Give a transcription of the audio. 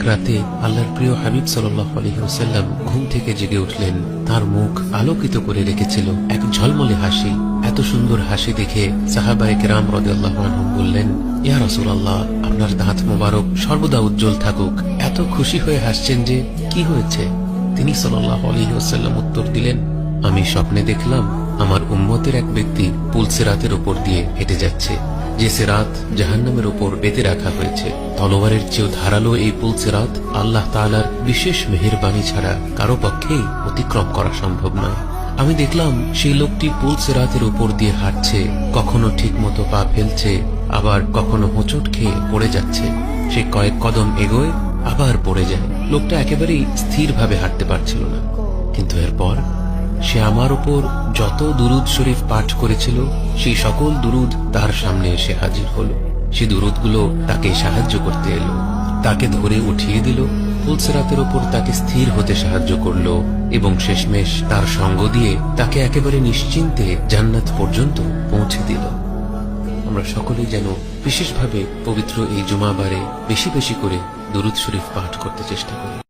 রাতে আল্লাহর প্রিয় হাবিব সাল্লাল্লাহু আলাইহি ওয়াসাল্লাম ঘুম থেকে জেগে উঠলেন। তার মুখ আলোকিত করে রেখেছিল এক ঝলমলে হাসি। এত সুন্দর হাসি দেখে সাহাবায়ে কেরাম রাদিয়াল্লাহু আনহুম বললেন, ইয়া রাসূলুল্লাহ, আপনার দাঁত মোবারক সর্বদা উজ্জ্বল থাকুক। এত খুশি হয়ে হাসছেন যে, কি হয়েছে? তিনি সাল্লাল্লাহু আলাইহি ওয়াসাল্লাম উত্তর দিলেন, আমি স্বপ্নে দেখলাম আমার উম্মতের এক ব্যক্তি পুল সিরাতের উপর দিয়ে হেঁটে যাচ্ছে, যে সিরাত জাহান্নামের উপর বেঁধে রাখা হয়েছে। তলোয়ারের চেয়েও ধারালো এই পুল সিরাত আল্লাহ তাআলার বিশেষ মেহেরবানি ছাড়া কারো পক্ষেই অতিক্রম করা সম্ভব নয়। আমি দেখলাম সেই লোকটি পুল সিরাতের উপর দিয়ে হাঁটছে, কখনো ঠিক মতো পা ফেলছে, আবার কখনো হোঁচট খেয়ে পড়ে যাচ্ছে। সে কয়েক কদম এগোয়, আবার পড়ে যায়। লোকটা একেবারেই স্থিরভাবে হাঁটতে পারছিল না। কিন্তু এরপর সে আমার উপর যত দুরুদ শরীফ পাঠ করেছিল, সেই সকল দুরুদ তার সামনে এসে হাজির হলো। সে দুরুদগুলো তাকে সাহায্য করতে এলো, তাকে ধরে উঠিয়ে দিল, পুলসিরাতের উপর তাকে স্থির হতে সাহায্য করলো এবং শেষমেশ তার সঙ্গ দিয়ে তাকে একেবারে নিশ্চিন্তে জান্নাত পর্যন্ত পৌঁছে দিল। আমরা সকলেই যেন বিশেষভাবে পবিত্র এই জুমাবারে বেশি বেশি করে দুরুদ শরীফ পাঠ করতে চেষ্টা করি।